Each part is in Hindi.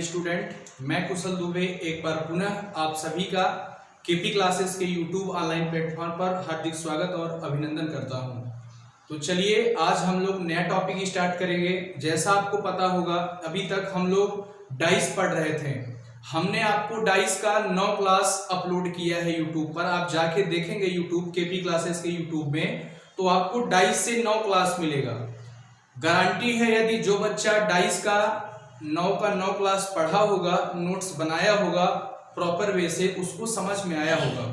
डियर स्टूडेंट, मैं कुशल दुबे एक बार पुनः आप सभी का केपी क्लासेस के यूट्यूब ऑनलाइन प्लेटफॉर्म पर हार्दिक स्वागत और अभिनंदन करता हूं। तो चलिए आज हम लोग नया टॉपिक स्टार्ट करेंगे। जैसा आपको पता होगा अभी तक हम लोग डाइस पढ़ रहे थे। हमने आपको डाइस का 9 क्लास अपलोड किया है यूट्यूब पर। आप जाके देखेंगे यूट्यूब केपी क्लासेस के यूट्यूब में तो आपको डाइस से 9 क्लास मिलेगा। गारंटी है यदि जो बच्चा डाइस का 9 का 9 क्लास पढ़ा होगा, नोट्स बनाया होगा प्रॉपर वे से, उसको समझ में आया होगा।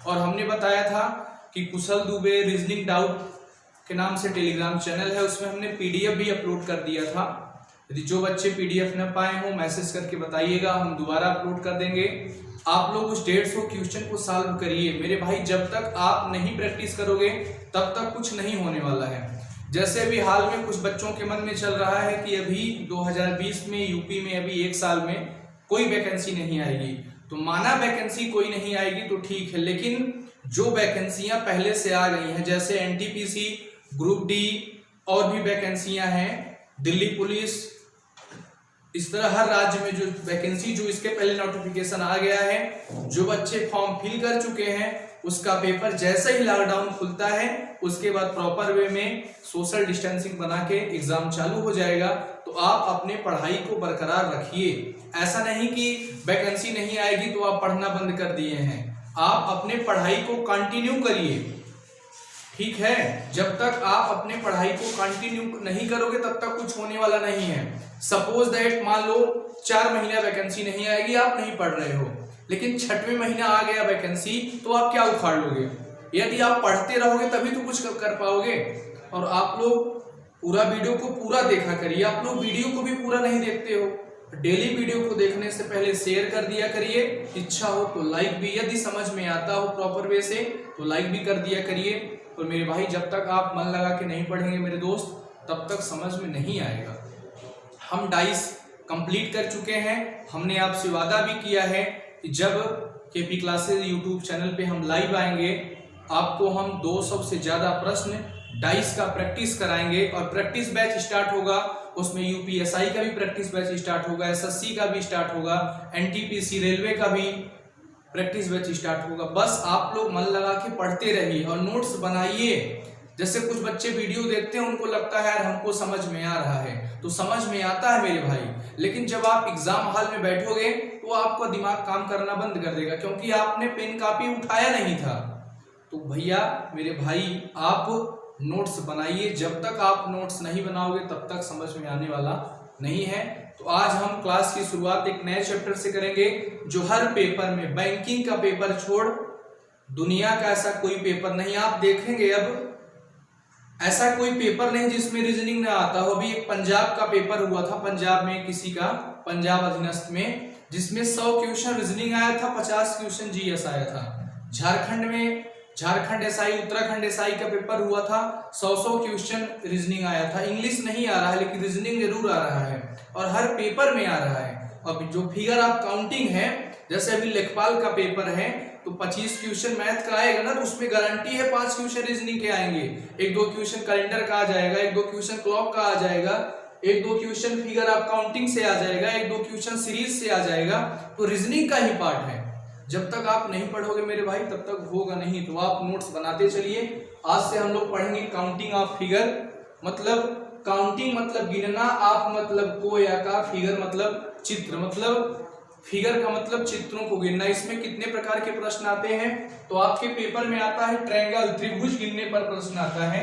और हमने बताया था कि कुशल दुबे रीजनिंग डाउट के नाम से टेलीग्राम चैनल है, उसमें हमने पीडीएफ भी अपलोड कर दिया था। यदि जो बच्चे पीडीएफ न पाए हो मैसेज करके बताइएगा, हम दोबारा अपलोड कर देंगे। आप लोग उस 150 क्वेश्चन को सॉल्व करिए मेरे भाई। जब तक आप नहीं प्रैक्टिस करोगे तब तक कुछ नहीं होने वाला है। जैसे अभी हाल में कुछ बच्चों के मन में चल रहा है कि अभी 2020 में यूपी में अभी 1 साल में कोई वैकेंसी नहीं आएगी। तो माना वैकेंसी कोई नहीं आएगी तो ठीक है, लेकिन जो वैकेंसियां पहले से आ गई हैं जैसे एनटीपीसी, ग्रुप डी और भी वैकेंसियां हैं, दिल्ली पुलिस, इस तरह हर राज्य में जो वैकेंसी जो इसके पहले नोटिफिकेशन आ गया है, जो बच्चे फॉर्म फिल कर चुके हैं उसका पेपर जैसे ही लॉकडाउन खुलता है उसके बाद प्रॉपर वे में सोशल डिस्टेंसिंग बना के एग्जाम चालू हो जाएगा। तो आप अपने पढ़ाई को बरकरार रखिए। ऐसा नहीं कि वैकेंसी नहीं आएगी तो आप पढ़ना बंद कर दिए हैं। आप अपने पढ़ाई को कंटिन्यू करिए, ठीक है। जब तक आप अपने पढ़ाई को कंटिन्यू नहीं करोगे तब तक कुछ होने वाला नहीं है। सपोज दैट मान लो 4 महीना वैकेंसी नहीं आएगी, आप नहीं पढ़ रहे हो, लेकिन 6वें महीना आ गया वैकेंसी, तो आप क्या उखाड़ लोगे? यदि आप पढ़ते रहोगे तभी तो कुछ कर पाओगे। और आप लोग पूरा वीडियो को पूरा देखा करिए। आप लोग वीडियो को भी पूरा नहीं देखते हो। डेली वीडियो को देखने से पहले शेयर कर दिया करिए, इच्छा हो तो लाइक भी, यदि समझ में आता हो प्रॉपर वे से तो लाइक भी कर दिया करिए। तो मेरे भाई जब तक आप मन लगा के नहीं पढ़ेंगे मेरे दोस्त तब तक समझ में नहीं आएगा। हम डाइस कंप्लीट कर चुके हैं। हमने आपसे वादा भी किया है कि जब केपी क्लासेस यूट्यूब चैनल पे हम लाइव आएंगे आपको हम 200 से ज्यादा प्रश्न डाइस का प्रैक्टिस कराएंगे। और प्रैक्टिस बैच स्टार्ट होगा, उसमें यूपीएसआई का भी प्रैक्टिस बैच स्टार्ट होगा, एसएससी का भी स्टार्ट होगा, एनटीपीसी रेलवे का भी प्रैक्टिस बैच स्टार्ट होगा। बस आप लोग मन लगा के पढ़ते रहिए और नोट्स बनाइए। जैसे कुछ बच्चे वीडियो देखते हैं उनको लगता है यार हमको समझ में आ रहा है, तो समझ में आता है मेरे भाई, लेकिन जब आप एग्जाम हॉल में बैठोगे तो आपका दिमाग काम करना बंद कर देगा क्योंकि आपने पेन कापी उठाया नहीं था। तो भैया मेरे भाई आप नोट्स बनाइए। जब तक आप नोट्स नहीं बनाओगे तब तक समझ में आने वाला नहीं है। तो आज हम क्लास की शुरुआत एक नए चैप्टर से करेंगे जो हर पेपर में, बैंकिंग का पेपर छोड़ दुनिया का ऐसा कोई पेपर नहीं आप देखेंगे, अब ऐसा कोई पेपर नहीं जिसमें रीजनिंग ना आता हो। अभी एक पंजाब का पेपर हुआ था, पंजाब में किसी का, पंजाब अधीनस्थ में, जिसमें 100 क्वेश्चन रीजनिंग आया था, 50 क्वेश्चन जीएस आया था। झारखंड में झारखंड एसआई, उत्तराखंड एसआई का पेपर हुआ था, 100 क्वेश्चन रीजनिंग आया था। इंग्लिश नहीं आ रहा है लेकिन रीजनिंग जरूर आ रहा है और हर पेपर में आ रहा है। अब जो फिगर ऑफ काउंटिंग है, जैसे अभी लेखपाल का पेपर है तो 25 क्वेश्चन मैथ का आएगा ना, तो उसमें गारंटी है 5 क्वेश्चन रीजनिंग के आएंगे, 1-2 क्वेश्चन कैलेंडर का आ जाएगा, 1-2 क्वेश्चन क्लॉक का आ जाएगा, 1-2 क्वेश्चन फिगर ऑफ काउंटिंग से आ जाएगा, 1-2 क्वेश्चन सीरीज से आ जाएगा। तो रीजनिंग का ही पार्ट है। जब तक आप नहीं पढ़ोगे मेरे भाई तब तक होगा नहीं। तो आप नोट्स बनाते चलिए। आज से हम लोग पढ़ेंगे काउंटिंग ऑफ फिगर, मतलब काउंटिंग मतलब गिनना, आप मतलब को या का, फिगर मतलब चित्र, मतलब फिगर का मतलब चित्रों को गिनना। इसमें कितने प्रकार के प्रश्न आते हैं तो आपके पेपर में आता है ट्रायंगल, त्रिभुज गिनने पर प्रश्न आता है,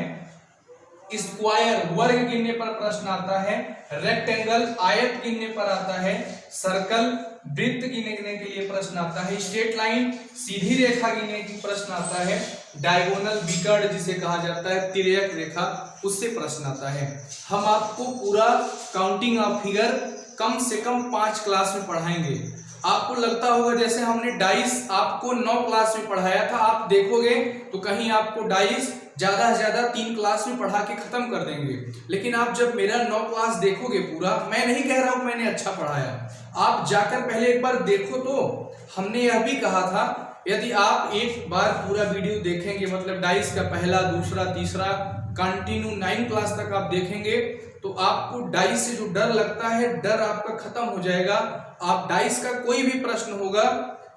स्क्वायर वर्ग गिनने पर प्रश्न आता है, रेक्टेंगल आयत गिनने पर आता है, सर्कल वृत्त गिनने के लिए प्रश्न आता है, स्ट्रेट लाइन सीधी रेखा गिनने की प्रश्न आता है, डायगोनल विकर्ण जिसे कहा जाता है तिर्यक रेखा, उससे प्रश्न आता है। हम आपको पूरा काउंटिंग ऑफ फिगर कम से कम 5 क्लास में पढ़ाएंगे। आपको लगता होगा जैसे हमने डाइस आपको 9 क्लास में पढ़ाया था, आप देखोगे तो कहीं आपको डाइस ज्यादा से ज्यादा 3 क्लास में पढ़ा के खत्म कर देंगे। लेकिन आप जब मेरा 9 क्लास देखोगे पूरा, मैं नहीं कह रहा हूं मैंने अच्छा पढ़ाया, आप जाकर पहले एक बार देखो। तो हमने यह भी कहा था यदि आप एक बार पूरा वीडियो देखेंगे, मतलब डाइस का पहला, दूसरा, तीसरा कंटिन्यू 9 क्लास तक आप देखेंगे तो आपको डाइस से जो डर लगता है डर आपका खत्म हो जाएगा आप डाइस का कोई भी प्रश्न होगा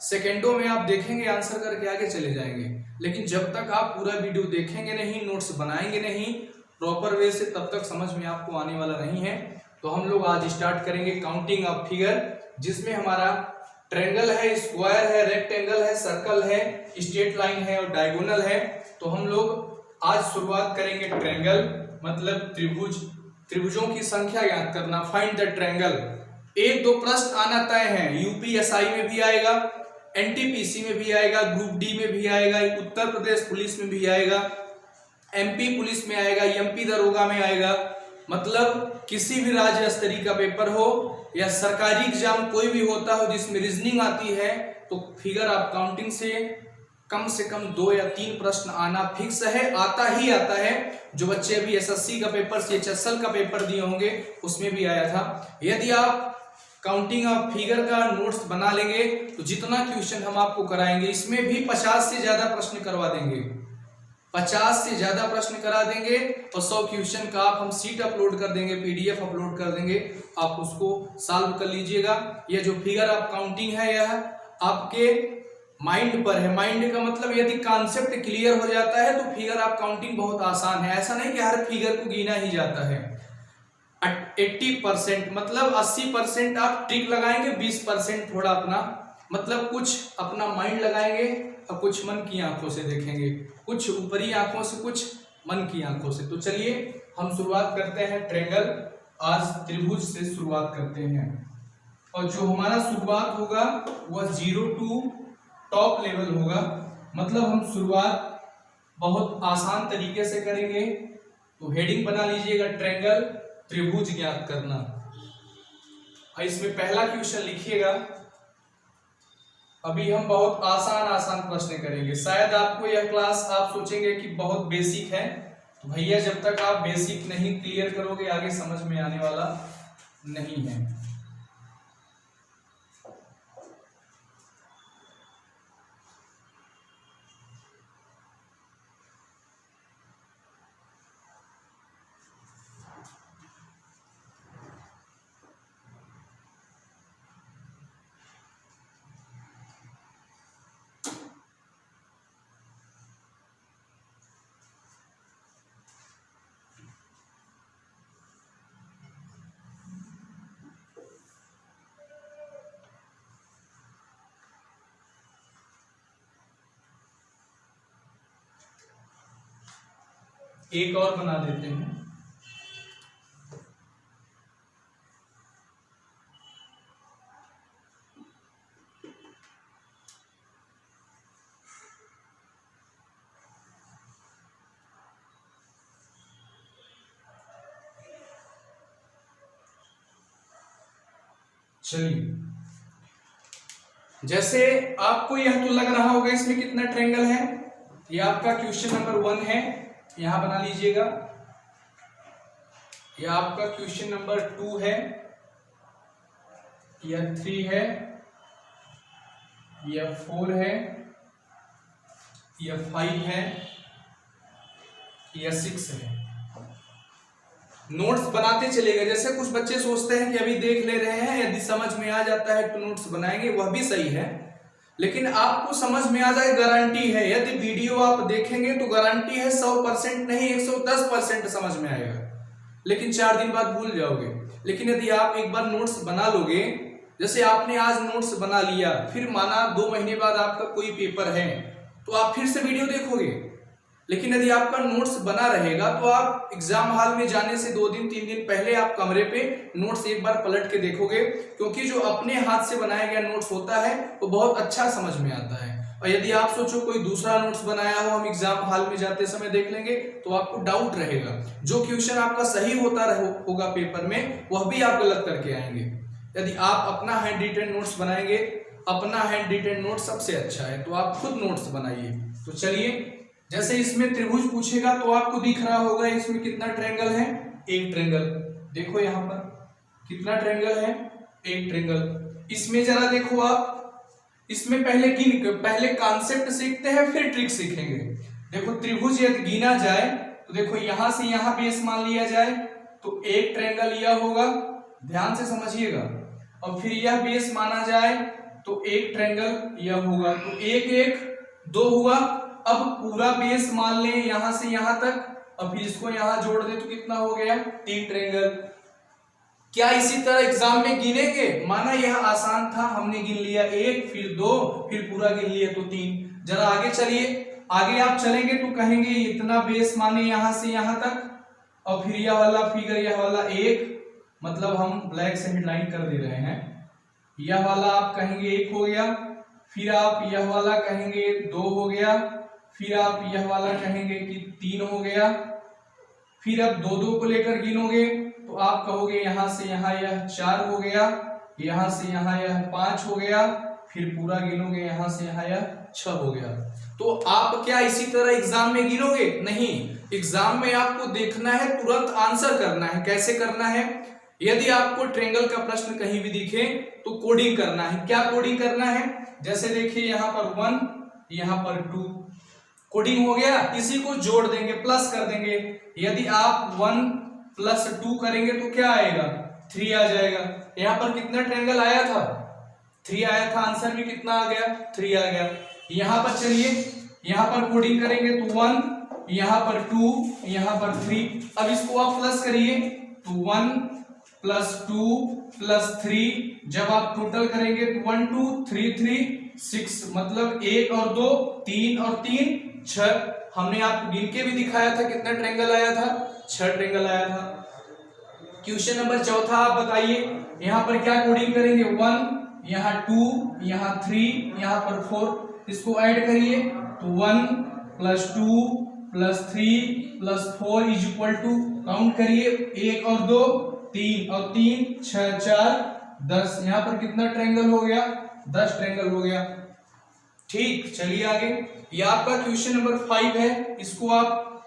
सेकेंडों में आप देखेंगे, आंसर करके आगे चले जाएंगे। लेकिन जब तक आप पूरा वीडियो देखेंगे नहीं, नोट्स बनाएंगे नहीं प्रॉपर वे से, तब तक समझ में आपको आने वाला नहीं है। तो हम लोग आज स्टार्ट करेंगे काउंटिंग ऑफ फिगर, जिसमें हमारा ट्रायंगल है, स्क्वायर है, रेक्टेंगल है, सर्कल है, स्ट्रेट लाइन है और डायगोनल है। तो हम लोग आज शुरुआत करेंगे ट्रायंगल, मतलब त्रिभुज। त्रिभुजों की संख्या ज्ञात करना, फाइंड द ट्रायंगल। एक दो प्रश्न आना तय है, यूपीएसआई में भी आएगा, एनटीपीसी में भी आएगा, ग्रुप डी में भी आएगा, उत्तर प्रदेश पुलिस में भी आएगा, एमपी पुलिस में आएगा, एमपी दरोगा में आएगा। मतलब किसी भी राज्य स्तरीय का पेपर हो या सरकारी एग्जाम कोई भी होता हो जिसमें रीजनिंग आती है, तो फिगर ऑफ काउंटिंग से कम 2 या 3 प्रश्न आना फिक्स है, आता ही आता है। जो बच्चे अभी एसएससी का पेपर, सीएचएसएल का पेपर दिए होंगे उसमें भी आया था। यदि आप काउंटिंग ऑफ फिगर का नोट्स बना लेंगे तो जितना क्वेश्चन हम आपको कराएंगे इसमें भी 50 से ज्यादा प्रश्न करवा देंगे, 50 से ज्यादा प्रश्न करा देंगे। और 100 क्वेश्चन का आप हम सीट अपलोड कर देंगे, पीडीएफ अपलोड कर देंगे, आप उसको सॉल्व कर लीजिएगा। यह जो फिगर ऑफ काउंटिंग है यह आपके माइंड पर है। माइंड का मतलब यदि कॉन्सेप्ट क्लियर हो जाता है तो फिगर ऑफ काउंटिंग बहुत आसान है। ऐसा नहीं कि हर फिगर को गिना ही जाता है। 80% मतलब 80% आप ट्रिक लगाएंगे, 20% थोड़ा अपना मतलब कुछ अपना माइंड लगाएंगे और कुछ मन की आंखों से देखेंगे, कुछ ऊपरी आंखों से, कुछ मन की आंखों से। तो चलिए हम शुरुआत करते हैं ट्रायंगल। आज त्रिभुज से शुरुआत करते हैं और जो हमारा शुरुआत होगा वह 0 to टॉप लेवल होगा। मतलब हम शुरुआत बहुत आसान तरीके से करेंगे। तो हेडिंग बना लीजिएगा, ट्रायंगल त्रिभुज ज्ञात करना। और इसमें पहला क्वेश्चन लिखिएगा। अभी हम बहुत आसान प्रश्न करेंगे। शायद आपको यह क्लास आप सोचेंगे कि बहुत बेसिक है, तो भैया जब तक आप बेसिक नहीं क्लियर करोगे आगे समझ में आने वाला नहीं है। एक और बना देते हैं। चलिए, जैसे आपको यह तो लग रहा होगा इसमें कितना ट्रायंगल है। यह आपका क्वेश्चन नंबर 1 है, यहां बना लीजिएगा। यह आपका क्वेश्चन नंबर 2 है, यह 3 है, यह 4 है, यह 5 है, यह 6 है। नोट्स बनाते चलेगा। जैसे कुछ बच्चे सोचते हैं कि अभी देख ले रहे हैं, यदि समझ में आ जाता है तो नोट्स बनाएंगे, वह भी सही है। लेकिन आपको समझ में आ जाए गारंटी है। यदि वीडियो आप देखेंगे तो गारंटी है 100% नहीं 110% समझ में आएगा, लेकिन 4 दिन बाद भूल जाओगे। लेकिन यदि आप एक बार नोट्स बना लोगे, जैसे आपने आज नोट्स बना लिया, फिर माना 2 महीने बाद आपका कोई पेपर है तो आप फिर से वीडियो देखोगे। लेकिन यदि आपका नोट्स बना रहेगा तो आप एग्जाम हॉल में जाने से 2 दिन 3 दिन पहले आप कमरे पे नोट्स एक बार पलट के देखोगे, क्योंकि जो अपने हाथ से बनाया गया नोट्स होता है वो बहुत अच्छा समझ में आता है। और यदि आप सोचो कोई दूसरा नोट्स बनाया हो, हम एग्जाम हॉल में जाते समय देख लेंगे, तो आपको डाउट रहेगा। जो क्वेश्चन आपका सही होता होगा पेपर में, वह भी आप गलत करके आएंगे। यदि आप अपना हैंड रिटन नोट्स बनाएंगे, अपना हैंड रिटन नोट सबसे अच्छा है, तो आप खुद नोट्स बनाइए। तो चलिए, जैसे इसमें त्रिभुज पूछेगा तो आपको दिख रहा होगा इसमें कितना ट्रायंगल है, एक ट्रायंगल। देखो यहाँ पर कितना ट्रायंगल है, एक ट्रायंगल। इसमें जरा देखो आप, इसमें पहले कॉन्सेप्ट सीखते हैं फिर ट्रिक सीखेंगे। देखो त्रिभुज यदि गिना जाए तो देखो यहां से यहां बेस मान लिया जाए तो एक ट्रायंगल यह होगा, ध्यान से समझिएगा। और फिर यह बेस माना जाए तो एक ट्रायंगल यह होगा, तो एक एक 2 हुआ। अब पूरा बेस मान लें यहां से यहां तक, और फिर इसको यहां जोड़ दे तो कितना हो गया 3 ट्रायंगल। क्या इसी तरह एग्जाम में गिनेंगे? माना यह आसान था, हमने गिन लिया 1 फिर 2 फिर पूरा गिन लिया तो 3। जरा आगे चलिए, आगे आप चलेंगे तो कहेंगे इतना बेस माने यहां से यहां तक, और फिर यह वाला फिगर यह वाला 1, मतलब हम ब्लैक से हेडलाइन कर दे रहे हैं, यह वाला आप कहेंगे 1 हो गया, फिर आप यह वाला कहेंगे 2 हो गया, फिर आप यह वाला कहेंगे कि 3 हो गया। फिर अब 2 को लेकर गिनोगे तो आप कहोगे यहां से यहां यह 4 हो गया, यहां से यहां यह 5 हो गया, फिर पूरा गिनोगे यहां से यहां यह 6 हो गया। तो आप क्या इसी तरह एग्जाम में गिनोगे? नहीं, एग्जाम में आपको देखना है, तुरंत आंसर करना है। कैसे करना है? यदि आपको ट्रायंगल का प्रश्न कहीं भी दिखे तो कोडिंग करना है। क्या कोडिंग करना है? जैसे देखिए यहाँ पर 1, यहाँ पर 2, कोडिंग हो गया। इसी को जोड़ देंगे, प्लस कर देंगे। यदि आप 1 + 2 करेंगे तो क्या आएगा? 3 आ जाएगा। यहाँ पर कितना ट्रायंगल आया था? 3 आया था। आंसर भी कितना आ गया? 3 आ गया। यहाँ पर चलिए, यहाँ पर कोडिंग करेंगे तो 1, यहाँ पर 2, यहाँ पर 3। अब इसको आप प्लस करिए तो 1 + 2 + 3, जब आप टोटल करेंगे तो 1 2 3 3 6, मतलब 1 और 2 3 और 3 6। हमने आपको गिन के भी दिखाया था कितना ट्रायंगल आया था, 6 ट्रायंगल आया था। क्वेश्चन नंबर 4 आप बताइए, यहाँ पर क्या कोडिंग करेंगे? 1, यहाँ 2, यहाँ 3, यहाँ पर 4। इसको ऐड करिए तो 1 + 2 + 3 + 4 = काउंट करिए, 1 और 2 3 और 3 6 4 10। यहाँ पर कितना ट्रायंगल हो गया? 10 ट्रायंगल हो गया। ठीक, चलिए आगे। ये आपका क्वेश्चन नंबर 5 है। इसको आप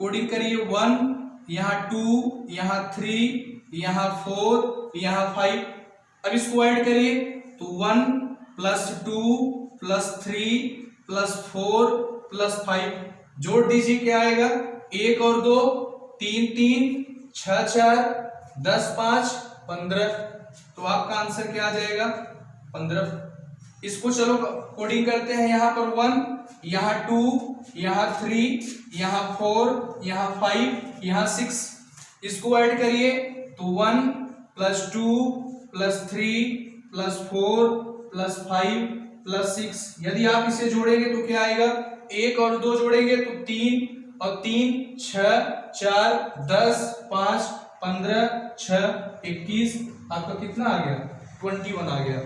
कोडिंग करिए 1, यहाँ 2, यहाँ 3, यहाँ 4, यहाँ 5। अब इसको ऐड करिए तो 1 + 2 + 3 + 4 + 5। जोड़ दीजिए, क्या आएगा? 1 और 2 3 3 6 4 10 5 15। तो आपका आंसर क्या आ जाएगा? 15। इसको चलो कोडिंग करते हैं। यहाँ पर 1, यहाँ 2, यहाँ 3, यहाँ 4, यहाँ 5, यहाँ 6। इसको ऐड करिए तो 1 + 2 + 3 + 4 + 5 + 6। यदि आप इसे जोड़ेंगे तो क्या आएगा? 1 और 2 जोड़ेंगे तो 3 और 3 6 4 10 5 15 6 21। आपका कितना आ गया? 21 आ गया।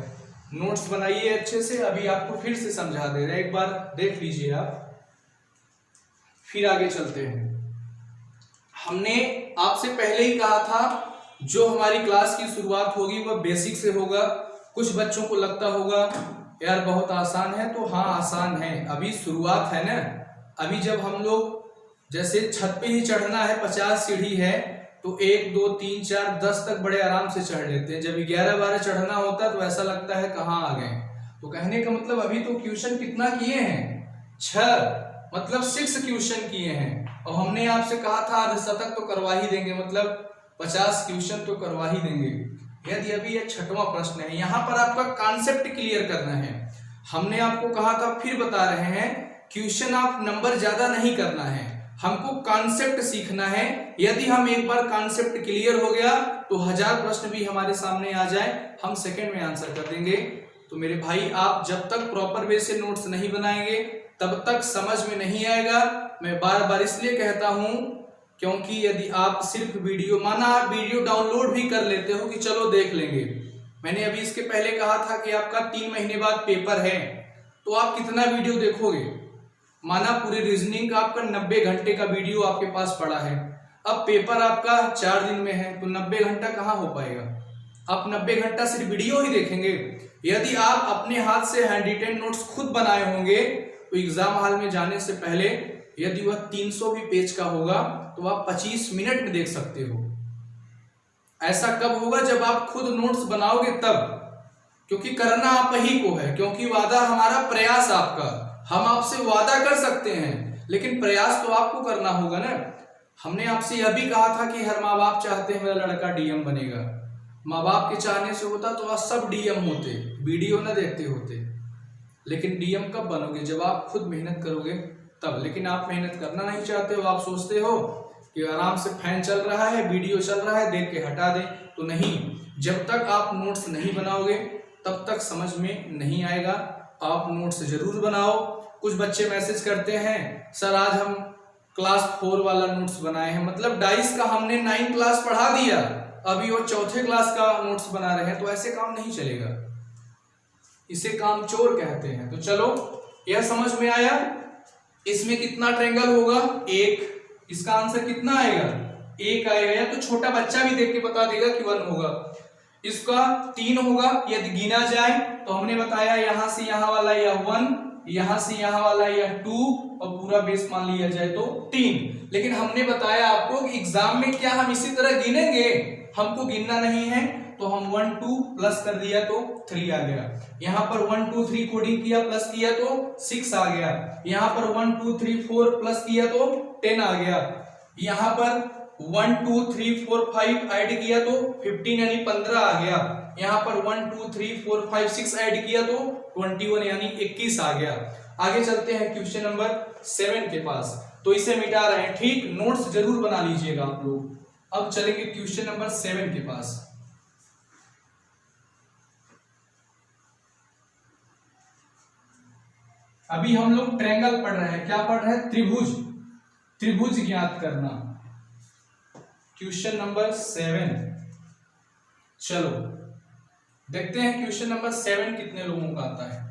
नोट्स बनाइए अच्छे से, अभी आपको फिर से समझा दे रहे हैं, एक बार देख लीजिए आप, फिर आगे चलते हैं। हमने आपसे पहले ही कहा था जो हमारी क्लास की शुरुआत होगी वह बेसिक से होगा। कुछ बच्चों को लगता होगा यार बहुत आसान है, तो हाँ आसान है, अभी शुरुआत है ना। अभी जब हम लोग जैसे छत पे ही चढ़ना है, 50 सीढ़ी है, तो 1 2 3 4 10 तक बड़े आराम से चढ़ लेते हैं। जब 11 12 चढ़ना होता है तो ऐसा लगता है कहाँ आ गए। तो कहने का मतलब अभी तो क्वेश्चन कितना किए हैं? 6, मतलब 6 क्वेश्चन किए हैं। और हमने आपसे कहा था अर्धशतक तो करवा ही देंगे, मतलब 50 क्वेश्चन तो करवा ही देंगे। यदि अभी यह 6वां प्रश्न है, यहाँ पर आपका कॉन्सेप्ट क्लियर करना है। हमने आपको कहा था, फिर बता रहे हैं, क्वेश्चन आप नंबर ज्यादा नहीं करना है, हमको कॉन्सेप्ट सीखना है। यदि हम एक बार कॉन्सेप्ट क्लियर हो गया तो 1000 प्रश्न भी हमारे सामने आ जाए, हम सेकंड में आंसर कर देंगे। तो मेरे भाई, आप जब तक प्रॉपर वे से नोट्स नहीं बनाएंगे तब तक समझ में नहीं आएगा। मैं बार बार इसलिए कहता हूं क्योंकि यदि आप सिर्फ वीडियो, माना आप वीडियो डाउनलोड भी कर लेते हो कि चलो देख लेंगे, मैंने अभी इसके पहले कहा था कि आपका 3 महीने बाद पेपर है, तो आप कितना वीडियो देखोगे? माना पूरे रीजनिंग का आपका 90 घंटे का वीडियो आपके पास पड़ा है, अब पेपर आपका 4 दिन में है, तो 90 घंटा कहाँ हो पाएगा? आप 90 घंटा सिर्फ वीडियो ही देखेंगे। यदि आप अपने हाथ से हैंड रिटेन नोट्स खुद बनाए होंगे तो एग्जाम हॉल में जाने से पहले यदि वह 300 भी पेज का होगा तो आप 25 मिनट में देख सकते हो। ऐसा कब होगा? जब आप खुद नोट्स बनाओगे तब, क्योंकि करना आप ही को है, क्योंकि वादा हमारा, प्रयास आपका। हम आपसे वादा कर सकते हैं लेकिन प्रयास तो आपको करना होगा ना। हमने आपसे यह भी कहा था कि हर माँ बाप चाहते हैं मेरा लड़का डीएम बनेगा, माँ बाप के चाहने से होता तो आज सब डीएम होते, वीडियो न देखते होते। लेकिन डीएम कब बनोगे? जब आप खुद मेहनत करोगे तब। लेकिन आप मेहनत करना नहीं चाहते हो, आप सोचते हो कि आराम से फैन चल रहा है, वीडियो चल रहा है, देख के हटा दे। तो नहीं, जब तक आप नोट्स नहीं बनाओगे तब तक समझ में नहीं आएगा। आप नोट्स जरूर बनाओ। कुछ बच्चे मैसेज करते हैं, सर आज हम क्लास 4 वाला नोट्स बनाए हैं, मतलब डाइस का हमने 9 क्लास पढ़ा दिया, अभी वो 4थे क्लास का नोट्स बना रहे हैं। तो ऐसे काम नहीं चलेगा, इसे काम चोर कहते हैं। तो चलो, यह समझ में आया। इसमें कितना ट्रायंगल होगा? 1। इसका आंसर कितना आएगा? 1 आएगा। या तो छोटा बच्चा भी देख के बता देगा कि 1 होगा। इसका 3 होगा यदि गिना जाए तो। हमने बताया यहां से यहां वाला यह 1, यहां से यहां वाला यह 2, और पूरा बेस मान लिया जाए तो 3। लेकिन हमने बताया आपको कि एग्जाम में क्या हम इसी तरह गिनेंगे? हमको गिनना नहीं है, तो हम 1 2 प्लस कर दिया तो 3 आ गया। यहाँ पर 1 2 3 कोडिंग किया, प्लस किया तो 6 आ गया। यहाँ पर 1 2 3 4 प्लस किया तो 10 आ गया। यहाँ पर 1 2 3 4 5 ऐड किया तो 15 यानी 15 आ गया। यहाँ पर 1 2 3 4 5 6 ऐड किया तो 21 यानी 21 आ गया। आगे चलते हैं क्वेश्चन नंबर 7 के पास। तो इसे मिटा रहे हैं, ठीक। नोट्स जरूर बना लीजिएगा आप लोग। अब चलेंगे क्वेश्चन नंबर 7 के पास। अभी हम लोग ट्रायंगल पढ़ रहे हैं। क्या पढ़ रहे हैं? त्रिभुज। त्रिभुज ज्ञात करना, क्वेश्चन नंबर 7। चलो देखते हैं क्वेश्चन नंबर 7 कितने लोगों का आता है।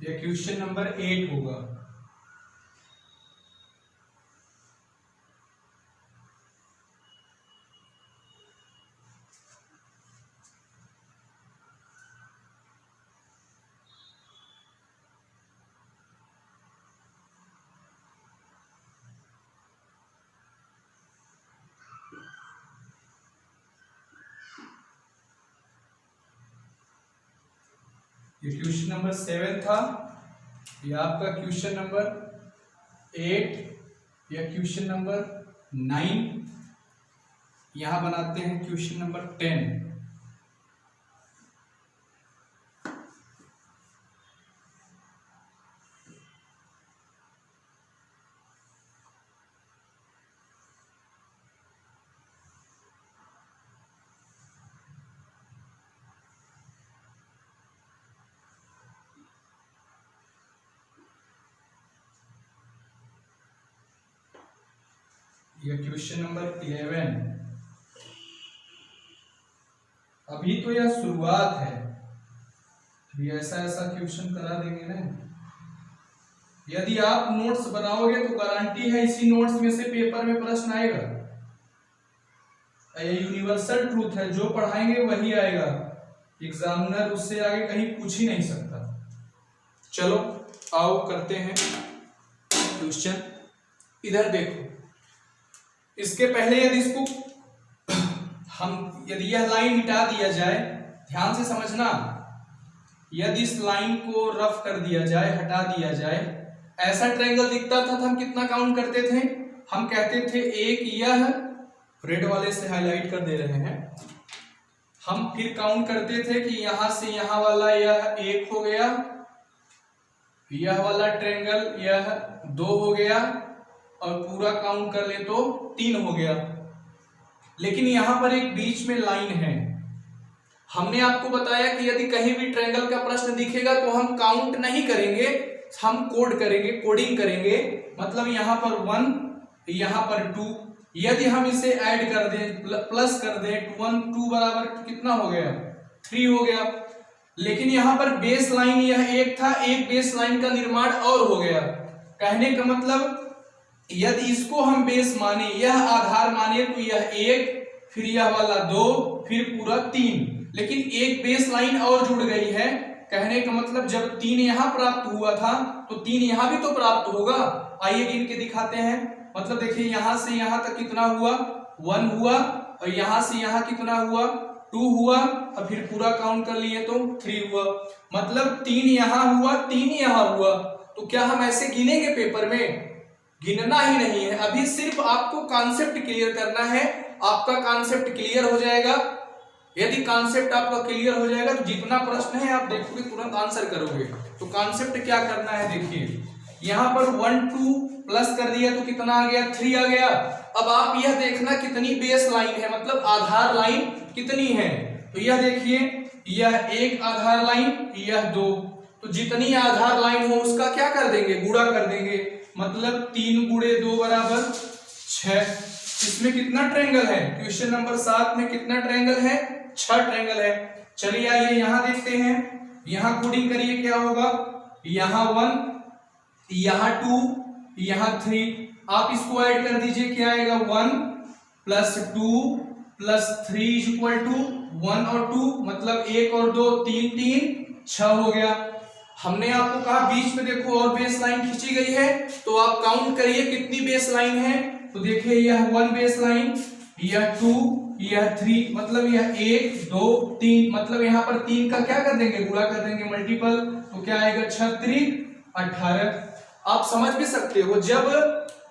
यह क्वेश्चन नंबर 8 होगा। ये क्वेश्चन नंबर 7 था। ये आपका क्वेश्चन नंबर 8 या क्वेश्चन नंबर 9। यहां बनाते हैं क्वेश्चन नंबर 10। यह क्वेश्चन नंबर 11। अभी तो यह शुरुआत है, अभी ऐसा ऐसा क्वेश्चन करा देंगे ना। यदि आप नोट्स बनाओगे तो गारंटी है इसी नोट्स में से पेपर में प्रश्न आएगा। ये यूनिवर्सल ट्रूथ है, जो पढ़ाएंगे वही आएगा। एग्जामिनर उससे आगे कहीं पूछ ही नहीं सकता। चलो आओ करते हैं क्वेश्चन। इधर देखो, इसके पहले यदि इसको यदि यह लाइन मिटा दिया जाए, ध्यान से समझना। यदि इस लाइन को रफ कर दिया जाए, हटा दिया जाए, ऐसा ट्रायंगल दिखता था तो हम कितना काउंट करते थे? हम कहते थे 1। यह रेड वाले से हाईलाइट कर दे रहे हैं। हम फिर काउंट करते थे कि यहां से यहां वाला यह 1 हो गया, यह वाला ट्रायंगल यह 2 हो गया, और पूरा काउंट कर ले तो 3 हो गया। लेकिन यहां पर एक बीच में लाइन है। हमने आपको बताया कि यदि कहीं भी ट्रायंगल का प्रश्न दिखेगा तो हम काउंट नहीं करेंगे, हम कोड करेंगे, कोडिंग करेंगे। मतलब यहां पर 1, यहां पर 2। यदि हम इसे ऐड कर दें, प्लस कर दें, 1 2 बराबर कितना हो गया? 3 हो गया। लेकिन यहाँ पर बेस लाइन यह एक था, एक बेस लाइन का निर्माण और हो गया। कहने का मतलब यदि इसको हम बेस माने, यह आधार माने, तो यह एक, फिर यह वाला दो, फिर पूरा तीन, लेकिन एक बेस लाइन और जुड़ गई है। कहने का मतलब जब तीन यहां प्राप्त हुआ था तो तीन यहां भी तो प्राप्त होगा। आइए गिन के दिखाते हैं। मतलब देखिए यहां से यहां तक कितना हुआ, 1 हुआ, और यहां से यहां कितना हुआ, 2 हुआ, और फिर पूरा काउंट कर लिए तो 3 हुआ। मतलब 3 यहां हुआ, 3 यहां हुआ। तो क्या हम ऐसे गिनेंगे पेपर में? गिनना ही नहीं है। अभी सिर्फ आपको कॉन्सेप्ट क्लियर करना है। आपका कॉन्सेप्ट क्लियर हो जाएगा। यदि कॉन्सेप्ट आपका क्लियर हो जाएगा तो जितना प्रश्न है आप देखोगे तुरंत आंसर करोगे। तो कॉन्सेप्ट क्या करना है, देखिए यहाँ पर 1 2 प्लस कर दिया तो कितना आ गया, 3 आ गया। अब आप यह देखना कितनी बेस लाइन है, मतलब आधार लाइन कितनी है। तो यह देखिए, यह एक आधार लाइन, यह 2, तो जितनी आधार लाइन हो उसका क्या कर देंगे, गुणा कर देंगे। मतलब 3 गुणे 2 बराबर 6। इसमें कितना ट्रायंगल है, क्वेश्चन नंबर 7 में कितना ट्रायंगल है, 6 ट्रायंगल है। चलिए आइए यहां देखते हैं। यहां कोडिंग करिए, क्या होगा, यहां 1, यहां 2, यहां 3। आप इसको ऐड कर दीजिए, क्या आएगा, 1 + 2 + 3 = 1 और 2, मतलब 1 और 2 3 3 6 हो गया। हमने आपको कहा बीच में देखो और बेस लाइन खींची गई है, तो आप काउंट करिए कितनी बेस लाइन है। तो देखिए यह 1 बेस लाइन, यह 2, यह 3, मतलब यह 1 2 3, मतलब यहाँ पर 3 का क्या कर देंगे, गुणा कर देंगे, मल्टीपल। तो क्या आएगा, 6 3 18। आप समझ भी सकते हो, जब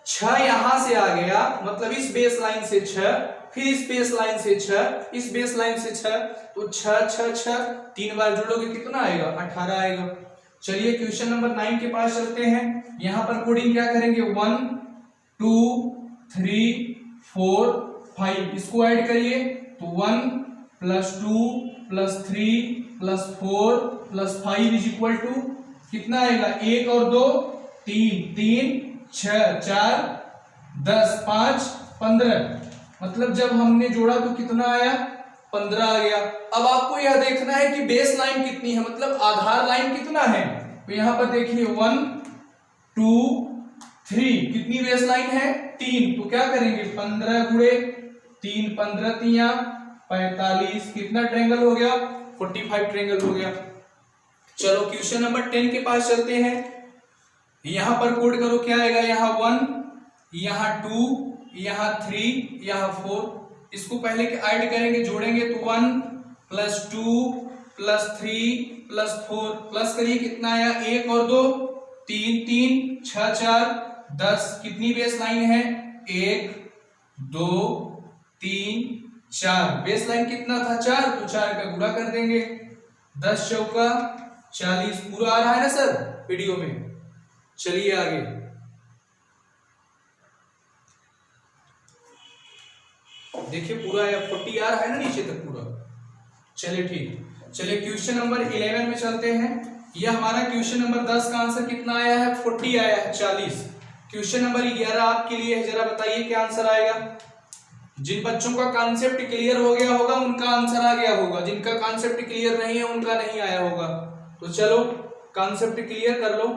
6 यहां से आ गया, मतलब इस बेस लाइन से 6, फिर इस बेस लाइन से 6, इस बेस लाइन से 6, तो 6 6 6 3 बार जोड़ोगे कितना आएगा, 18 आएगा। चलिए क्वेश्चन नंबर 9 के पास चलते हैं। यहां पर कोडिंग क्या करेंगे, 1 2 3 4 5, इसको ऐड करिए तो 1 + 2 + 3 + 4 + 5 = कितना आएगा, 1 और 2 3 3 6 4 10 5 15, मतलब जब हमने जोड़ा तो कितना आया, 15 आ गया। अब आपको यह देखना है कि बेस लाइन कितनी है, मतलब आधार लाइन कितना है। तो यहां पर देखिए 1 2 3, कितनी बेस लाइन है, 3। तो क्या करेंगे, 15 गुणे 3 15 3 45, कितना ट्रायंगल हो गया, 45 ट्रायंगल हो गया। चलो क्वेश्चन नंबर 10 के पास चलते हैं। यहां पर कोड करो, क्या आएगा, यहाँ 1, यहाँ 2, यहाँ 3, यहाँ 4। इसको पहले ऐड करेंगे, जोड़ेंगे तो 1 + 2 + 3 + 4, प्लस करिए कितना आया, 1 और 2 3 3 6 4 10, कितनी बेस लाइन है, 1 2 3 4, बेस लाइन कितना था, 4, तो 4 का गुणा कर देंगे, 10 चौका 40। पूरा आ रहा है ना सर वीडियो में। चलिए आगे, देखिए पूरा 40 आ रहा है ना नीचे तक पूरा। चलिए ठीक, चलिए क्वेश्चन नंबर 11 में चलते हैं। यह हमारा क्वेश्चन नंबर 10 का आंसर कितना आया है, 40 आया है, 40। क्वेश्चन नंबर 11 आपके लिए है, जरा बताइए क्या आंसर आएगा। जिन बच्चों का कॉन्सेप्ट क्लियर हो गया होगा उनका आंसर आ गया होगा, जिनका कॉन्सेप्ट क्लियर नहीं है उनका नहीं आया होगा। तो चलो कॉन्सेप्ट क्लियर कर लो,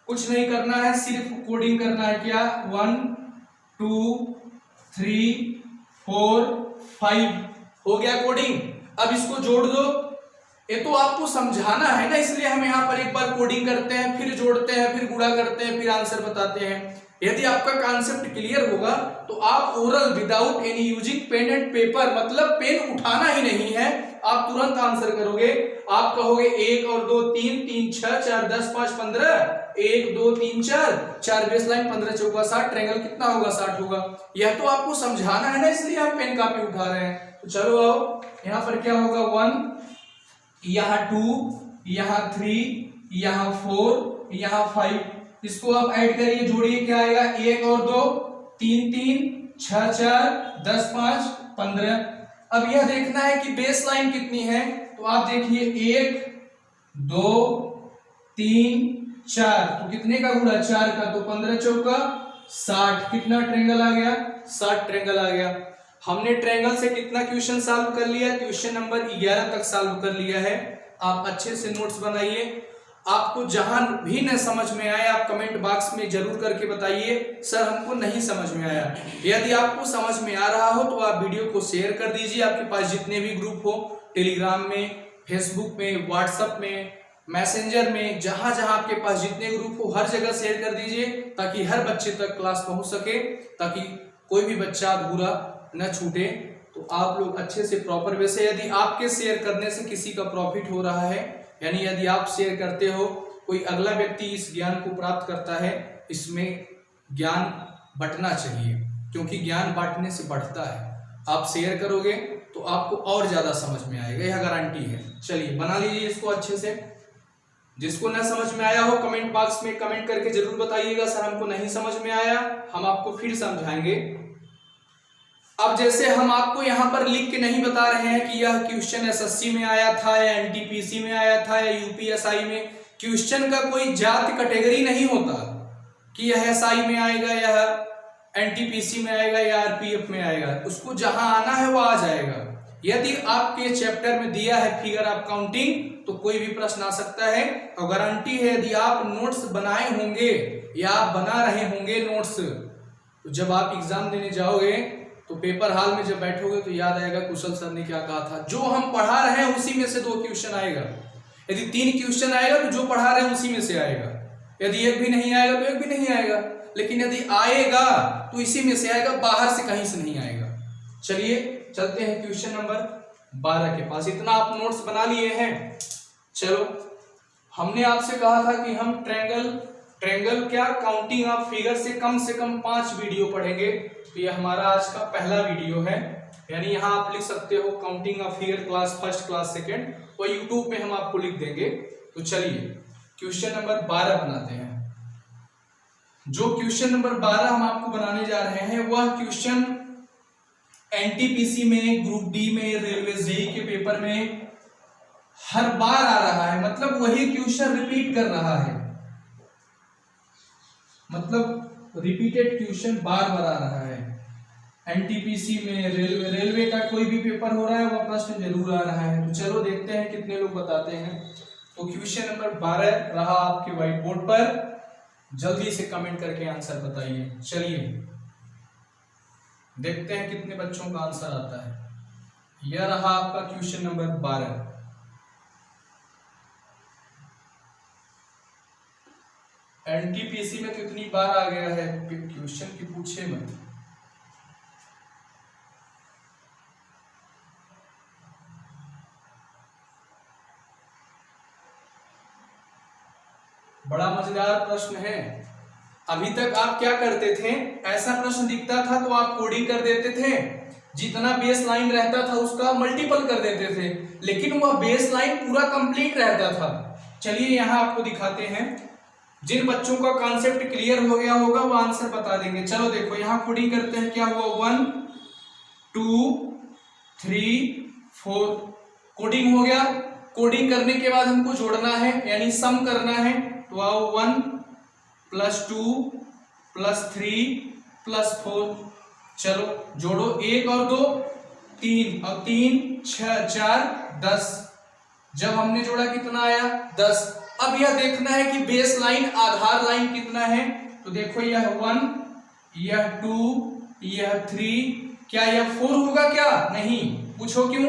कुछ नहीं करना है, सिर्फ कोडिंग करना है। क्या, 1 2 3 4 5 हो गया कोडिंग। अब इसको जोड़ दो। ये तो आपको समझाना है ना, इसलिए हम यहाँ पर एक बार कोडिंग करते हैं, फिर जोड़ते हैं, फिर गुणा करते हैं, फिर आंसर बताते हैं। यदि आपका कॉन्सेप्ट क्लियर होगा तो आप oral without any using pen and paper, मतलब पेन उठाना ही नहीं है, आप तुरंत आंसर करोगे। आप कहोगे 1 और 2 3 3 6 4 10 5 15, 1 2 3 4 4 बेस लाइन, 15 चौका 60, ट्रायंगल कितना होगा, 60 होगा। यह तो आपको समझाना है ना, इसलिए हम पेन कॉपी उठा रहे हैं। तो चलो आओ, यहाँ पर क्या होगा, 1, यहाँ 2, यहाँ 3, यहाँ 4, यहाँ 5, इसको आप ऐड करिए, जोड़िए, क्या आएगा, 1 और 2 3 3 6 4 10 5 15। अब यह देखना है कि बेस लाइन कितनी है, तो आप देखिए 1 2 3 4, तो कितने का गुणा, 4 का, तो 15 चौका 60, कितना ट्रायंगल आ गया, 60 ट्रायंगल आ गया। हमने ट्रायंगल से कितना क्वेश्चन सॉल्व कर लिया, क्वेश्चन नंबर 11 तक सॉल्व कर लिया है। आप अच्छे से नोट्स बनाइए। आपको जहां भी न समझ में आए आप कमेंट बॉक्स में जरूर करके बताइए सर हमको नहीं समझ में आया। यदि आपको समझ में आ रहा हो तो आप वीडियो को शेयर कर दीजिए। आपके पास जितने भी ग्रुप हो, टेलीग्राम में, फेसबुक में, व्हाट्सएप में, मैसेंजर में, जहां जहां आपके पास जितने ग्रुप हो हर जगह शेयर कर दीजिए ताकि हर बच्चे तक क्लास पहुंच सके, ताकि कोई भी बच्चा अधूरा न छूटे। तो आप लोग अच्छे से प्रॉपर वे से, यदि आपके शेयर करने से किसी का प्रॉफिट हो रहा है, यानी यदि आप शेयर करते हो कोई अगला व्यक्ति इस ज्ञान को प्राप्त करता है, इसमें ज्ञान बंटना चाहिए क्योंकि ज्ञान बांटने से बढ़ता है। आप शेयर करोगे तो आपको और ज्यादा समझ में आएगा, यह गारंटी है। चलिए बना लीजिए इसको अच्छे से। जिसको न समझ में आया हो कमेंट बॉक्स में कमेंट करके जरूर बताइएगा सर हमको नहीं समझ में आया, हम आपको फिर समझाएंगे। अब जैसे हम आपको यहाँ पर लिख के नहीं बता रहे हैं कि यह क्वेश्चन एसएससी में आया था या एनटीपीसी में आया था या यूपीएसआई में। क्वेश्चन का कोई जाति कैटेगरी नहीं होता कि यह एसआई में आएगा, यह एनटीपीसी में आएगा या आरपीएफ में आएगा। उसको जहां आना है वो आ जाएगा। यदि आपके चैप्टर में दिया है फिगर ऑफ काउंटिंग तो कोई भी प्रश्न आ सकता है। और गारंटी है यदि आप नोट्स बनाए होंगे या आप बना रहे होंगे नोट्स, तो जब आप एग्जाम देने जाओगे तो पेपर हॉल में जब बैठोगे तो याद आएगा कुशल सर ने क्या कहा था। जो हम पढ़ा रहे हैं उसी में से 2 क्वेश्चन आएगा। यदि 3 क्वेश्चन आएगा तो जो पढ़ा रहे हैं उसी में से आएगा। यदि एक भी नहीं आएगा तो एक भी नहीं आएगा, लेकिन यदि आएगा तो इसी में से आएगा, बाहर से कहीं से नहीं आएगा। चलिए चलते हैं क्वेश्चन नंबर 12 के पास। इतना आप नोट्स बना लिए हैं। चलो हमने आपसे कहा था कि हम ट्रायंगल क्या काउंटिंग ऑफ फिगर से कम 5 वीडियो पढ़ेंगे। तो ये हमारा आज का पहला वीडियो है, यानी यहाँ आप लिख सकते हो counting of figure class first, class second, और यूट्यूब में हम आपको लिख देंगे। तो चलिए क्वेश्चन नंबर 12 बनाते हैं। जो क्वेश्चन नंबर 12 हम आपको बनाने जा रहे हैं वह क्वेश्चन एनटीपीसी में, ग्रुप डी में, रेलवे जेईई के पेपर में हर बार आ रहा है। मतलब वही क्वेश्चन रिपीट कर रहा है, मतलब रिपीटेड क्वेश्चन बार बार आ रहा है। एनटीपीसी में, रेलवे का कोई भी पेपर हो रहा है वह प्रश्न जरूर आ रहा है। तो चलो देखते हैं कितने लोग बताते हैं। तो क्वेश्चन नंबर 12 रहा आपके व्हाइट बोर्ड पर, जल्दी से कमेंट करके आंसर बताइए। चलिए देखते हैं कितने बच्चों का आंसर आता है। यह रहा आपका क्वेश्चन नंबर 12। एनटीपीसी में कितनी बार आ गया है क्वेश्चन की पूछे मत। बड़ा मजेदार प्रश्न है। अभी तक आप क्या करते थे, ऐसा प्रश्न दिखता था तो आप कोडिंग कर देते थे, जितना बेस लाइन रहता था उसका मल्टीपल कर देते थे, लेकिन वह बेस लाइन पूरा कंप्लीट रहता था। चलिए यहां आपको दिखाते हैं। जिन बच्चों का कॉन्सेप्ट क्लियर हो गया होगा वो आंसर बता देंगे। चलो देखो यहां कोडिंग करते हैं। क्या हुआ, 1 2 3 4 कोडिंग हो गया। कोडिंग करने के बाद हमको जोड़ना है यानी सम करना है। तो आओ 1 + 2 + 3 + 4, चलो जोड़ो। 1 और 2 3 और 3 6 4 10। जब हमने जोड़ा कितना आया, 10। अब यह देखना है कि बेस लाइन आधार लाइन कितना है। तो देखो यह 1, यह 2, यह 3, क्या यह 4 होगा क्या? नहीं। पूछो क्यों?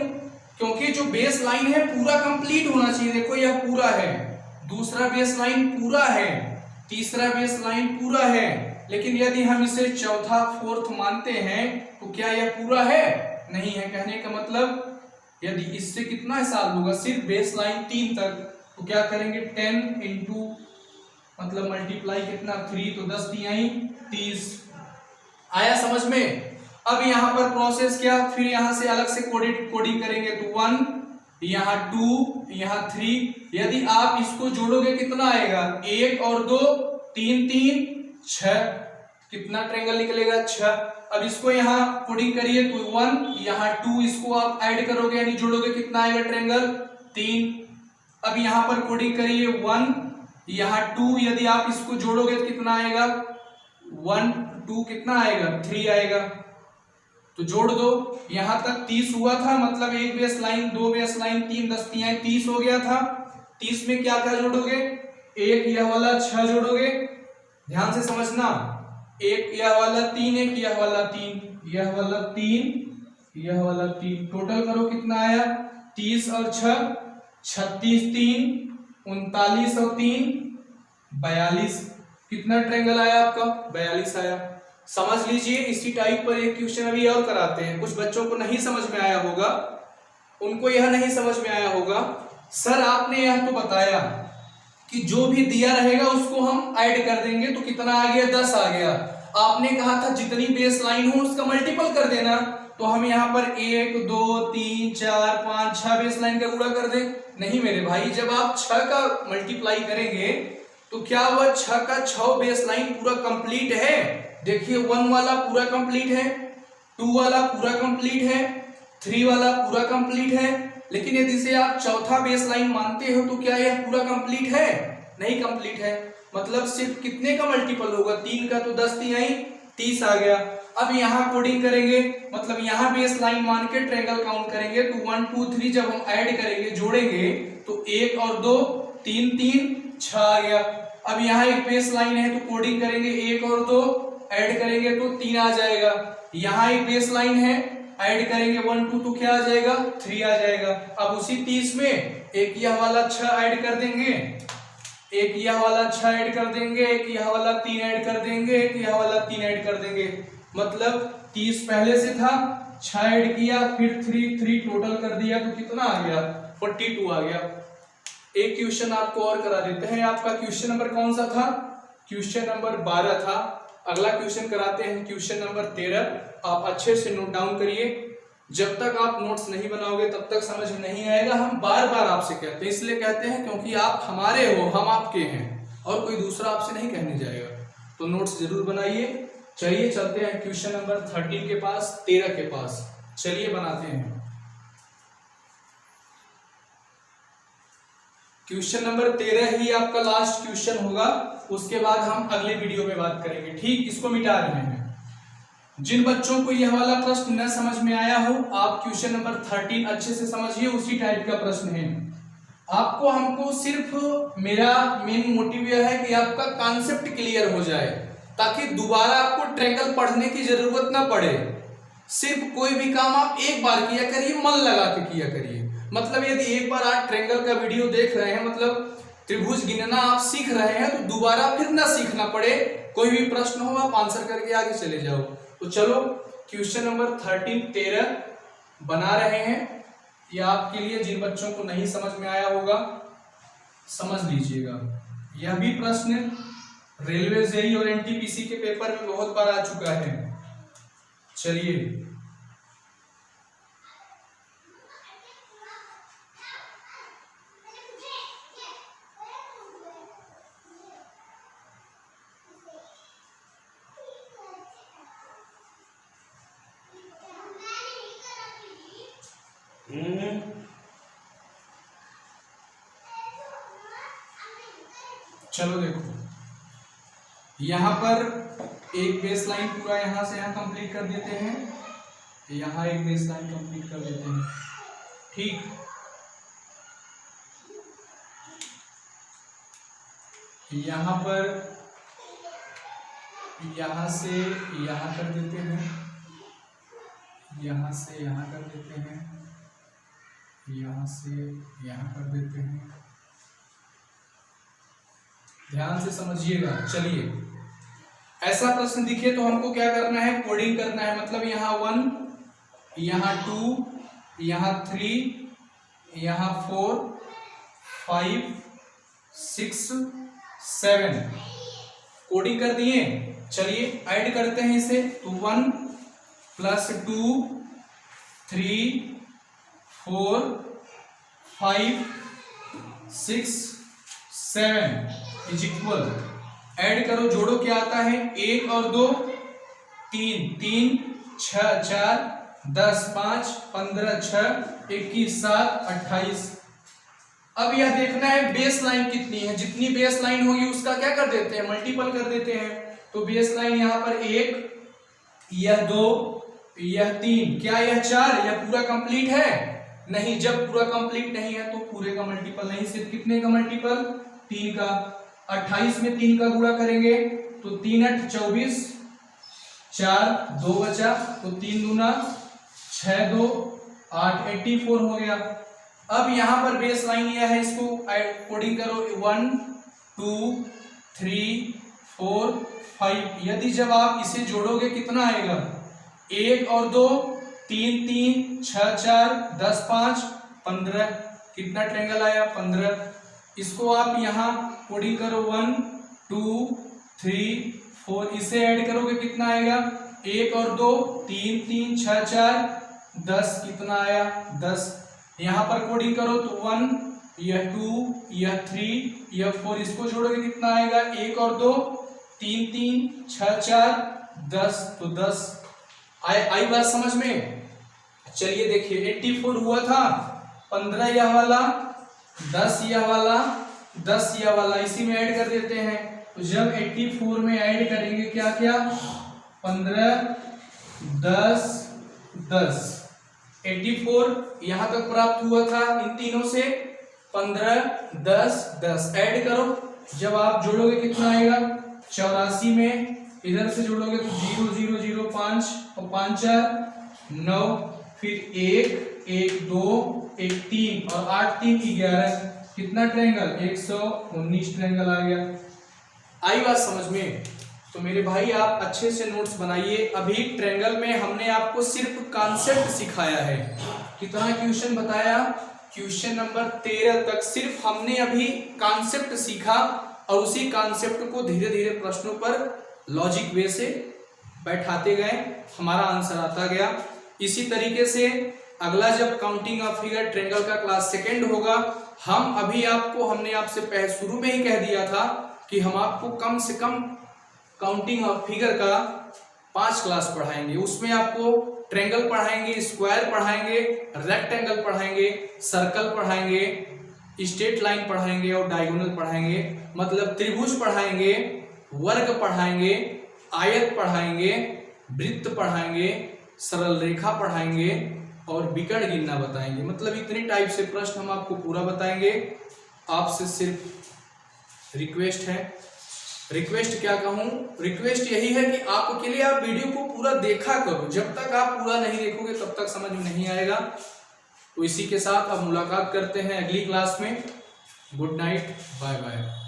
क्योंकि जो बेस लाइन है पूरा कंप्लीट होना चाहिए। देखो यह पूरा है, दूसरा बेस लाइन पूरा है, तीसरा बेस लाइन पूरा है, लेकिन यदि हम इसे चौथा फोर्थ मानते हैं तो क्या यह पूरा है? नहीं है। कहने का मतलब यदि इससे कितना साल होगा, सिर्फ बेस लाइन 3 तक, तो क्या करेंगे 10 इंटू मतलब मल्टीप्लाई कितना 3, तो 10 तिहाई 30। आया समझ में? अब यहाँ पर प्रोसेस क्या, फिर यहाँ से अलग से कोडिंग करेंगे। तो 1, यहाँ 2, यहाँ 3। यदि आप इसको जोड़ोगे कितना आएगा, 1 और 2 3 3 6, कितना ट्रायंगल निकलेगा 6। अब इसको यहाँ कोडिंग करिए तो 1, यहाँ 2, इसको आप ऐड करोगे यानी जोड़ोगे कितना आएगा ट्रायंगल 3। अब यहाँ पर कोडिंग करिए 1, यहाँ 2, यदि आप इसको जोड़ोगे तो कितना आएगा 1 2 कितना आएगा 3 आएगा। तो जोड़ दो, यहां तक 30 हुआ था, मतलब एक बेस लाइन, दो बेस लाइन, 3 10 तिहाई 30 हो गया था। 30 में क्या क्या जोड़ोगे, एक यह वाला 6 जोड़ोगे, ध्यान से समझना, एक यह वाला 3, एक यह वाला 3, यह वाला 3, यह वाला 3, टोटल करो कितना आया, 30 और 6 36, 3 39 और 3 42, कितना ट्रायंगल आया आपका, 42 आया। समझ लीजिए, इसी टाइप पर एक क्वेश्चन अभी और कराते हैं। कुछ बच्चों को नहीं समझ में आया होगा, उनको यह नहीं समझ में आया होगा, सर आपने यह तो बताया कि जो भी दिया रहेगा उसको हम ऐड कर देंगे, तो कितना आ गया, 10 आ गया। आपने कहा था जितनी बेस लाइन हो उसका मल्टीपल कर देना, तो हम यहाँ पर 1 2 3 4 5 6 बेस लाइन का गुणा कर दें। नहीं मेरे भाई, जब आप 6 का मल्टीप्लाई करेंगे तो क्या हुआ, 6 का 6 बेस लाइन पूरा कंप्लीट है। देखिए 1 वाला पूरा कंप्लीट है, 2 वाला पूरा कंप्लीट है, 3 वाला पूरा कंप्लीट है। लेकिन यदि इसे आप चौथा बेस लाइन मानते हो तो क्या यह पूरा कंप्लीट है, नहीं कंप्लीट है। मतलब सिर्फ कितने का मल्टीपल होगा, 3 का, तो 10 तिहाई 30 आ गया। अब यहाँ कोडिंग करेंगे, मतलब यहाँ बेस लाइन मान के ट्रायंगल काउंट करेंगे, तो 1 2 3 जब हम ऐड करेंगे, जोड़ेंगे, तो 1 और 2 3 3 6 आ गया। अब यहाँ एक बेस लाइन है तो कोडिंग करेंगे, 1 और 2 ऐड करेंगे तो 3 आ जाएगा। यहाँ एक बेस लाइन है, ऐड करेंगे 1 2 तो क्या आ जाएगा, 3 आ जाएगा। अब उसी 30 में एक यह वाला 6 ऐड कर देंगे, एक यह वाला 6 ऐड कर देंगे, एक यह वाला 3 ऐड कर देंगे, एक यह वाला 3 ऐड कर देंगे। मतलब 30 पहले से था, 6 ऐड किया, फिर 3 टोटल कर दिया, तो कितना आ गया, 42 आ गया। एक क्वेश्चन आपको और करा देते हैं। आपका क्वेश्चन नंबर कौन सा था, क्वेश्चन नंबर 12 था। अगला क्वेश्चन कराते हैं क्वेश्चन नंबर 13। आप अच्छे से नोट डाउन करिए, जब तक आप नोट्स नहीं बनाओगे तब तक समझ में नहीं आएगा। हम बार बार आपसे कहते हैं, इसलिए कहते हैं क्योंकि आप हमारे हो, हम आपके हैं, और कोई दूसरा आपसे नहीं कहने जाएगा। तो नोट्स जरूर बनाइए। चलिए चलते हैं क्वेश्चन नंबर 13 के पास, 13 के पास, चलिए बनाते हैं। क्वेश्चन नंबर 13 ही आपका लास्ट क्वेश्चन होगा, उसके बाद हम अगले वीडियो में बात करेंगे। ठीक, इसको मिटा रहे हैं। जिन बच्चों को यह वाला प्रश्न न समझ में आया हो, आप क्वेश्चन नंबर 13 अच्छे से समझिए, उसी टाइप का प्रश्न है। आपको हमको सिर्फ मेरा मेन मोटिव यह है कि आपका कॉन्सेप्ट क्लियर हो जाए, ताकि दोबारा आपको ट्रायंगल पढ़ने की जरूरत ना पड़े। सिर्फ कोई भी काम आप एक बार किया करिए, मन लगा के किया करिए। मतलब यदि एक बार आप ट्रायंगल का वीडियो देख रहे हैं, मतलब त्रिभुज गिनना आप सीख रहे हैं, तो दोबारा फिर ना सीखना पड़े। कोई भी प्रश्न हो आप आंसर करके आगे चले जाओ। तो चलो क्वेश्चन नंबर 13 बना रहे हैं। ये आपके लिए, जिन बच्चों को नहीं समझ में आया होगा समझ लीजिएगा। यह भी प्रश्न रेलवे जेईई और एनटीपीसी के पेपर में बहुत बार आ चुका है। चलिए चलो देखो, यहां पर एक बेस लाइन पूरा यहां से यहां कंप्लीट कर देते हैं, यहां एक बेस लाइन कंप्लीट कर देते हैं। ठीक, यहां पर यहां से यहां कर देते हैं, यहां से यहां कर देते हैं, यहां से यहां कर देते हैं। ध्यान से समझिएगा। चलिए, ऐसा प्रश्न दिखे तो हमको क्या करना है, कोडिंग करना है। मतलब यहाँ 1, यहाँ 2, यहाँ 3, यहाँ 4 5 6 7 कोडिंग कर दिए। चलिए ऐड करते हैं इसे, तो 1 + 2 3 4 5 6 7 इज इक्वल, ऐड करो, जोड़ो, क्या आता है, 1 और 2 3 3 6 4 10 5 15 6 21 7 28। अब यह देखना है बेस लाइन कितनी है, जितनी बेस लाइन होगी उसका क्या कर देते हैं, मल्टीपल कर देते हैं। तो बेस लाइन यहाँ पर 1, यह 2, यह 3, क्या यह 4? यह पूरा कंप्लीट है? नहीं, जब पूरा कंप्लीट नहीं है तो पूरे का मल्टीपल नहीं, सिर्फ कितने का मल्टीपल? 3 का। 28 में 3 का गुणा करेंगे तो 3 8 24, 4 2 बचा तो 3 दूना 6 2 8, 84 हो गया। अब यहां पर बेस लाइन यह है, इसको कोडिंग करो 1 2 3 4 5। यदि जब आप इसे जोड़ोगे कितना आएगा? 1 और 2 3 3 6 4 10 5 15। कितना ट्रायंगल आया? 15। इसको आप यहाँ कोडिंग करो 1 2 3 4, इसे ऐड करोगे कितना आएगा? 1 और 2 3 3 6 4 10। कितना आया? 10। यहाँ पर कोडिंग करो तो 1, यह 2, यह 3, यह 4, इसको जोड़ोगे कितना आएगा? 1 और 2 3 3 6 4 10, तो 10। आई बात समझ में? चलिए देखिए 84 हुआ था, 15 यह वाला, 10 यह वाला, 10 यह वाला, इसी में ऐड कर देते हैं। तो जब 84 में ऐड करेंगे क्या क्या? 15 10 10, 84 यहां तक प्राप्त हुआ था इन तीनों से। 15 10 10 ऐड करो, जब आप जोड़ोगे कितना आएगा? 84 में इधर से जोड़ोगे तो 0 0 0 5 और 5 4 9, फिर 1 1 2 1 3 और 8 3 11। कितना ट्रायंगल? 119 ट्रायंगल आ गया। आई बात समझ में? तो मेरे भाई आप अच्छे से नोट्स बनाइए। अभी ट्रायंगल में हमने आपको सिर्फ कॉन्सेप्ट सिखाया है। कितना क्वेश्चन बताया? क्वेश्चन नंबर 13 तक सिर्फ हमने अभी कॉन्सेप्ट सीखा और उसी कॉन्सेप्ट को धीरे धीरे प्रश्नों पर लॉजिक वे से बैठाते गए, हमारा आंसर आता गया। इसी तरीके से अगला जब काउंटिंग ऑफ फिगर ट्रायंगल का क्लास सेकंड होगा, हमने आपसे शुरू में ही कह दिया था कि हम आपको कम से कम काउंटिंग ऑफ फिगर का 5 क्लास पढ़ाएंगे। उसमें आपको ट्रायंगल पढ़ाएंगे, स्क्वायर पढ़ाएंगे, रेक्टेंगल पढ़ाएंगे, सर्कल पढ़ाएंगे, स्ट्रेट लाइन पढ़ाएंगे और डायगोनल पढ़ाएंगे। मतलब त्रिभुज पढ़ाएंगे, वर्ग पढ़ाएंगे, आयत पढ़ाएंगे, वृत्त पढ़ाएंगे, सरल रेखा पढ़ाएंगे और विकर्ण गिनना बताएंगे। मतलब इतने टाइप से प्रश्न हम आपको पूरा बताएंगे। आपसे सिर्फ रिक्वेस्ट है, रिक्वेस्ट क्या कहूं, रिक्वेस्ट यही है कि आपके लिए आप वीडियो को पूरा देखा करो। जब तक आप पूरा नहीं देखोगे तब तक समझ में नहीं आएगा। तो इसी के साथ अब मुलाकात करते हैं अगली क्लास में। Good night, bye bye.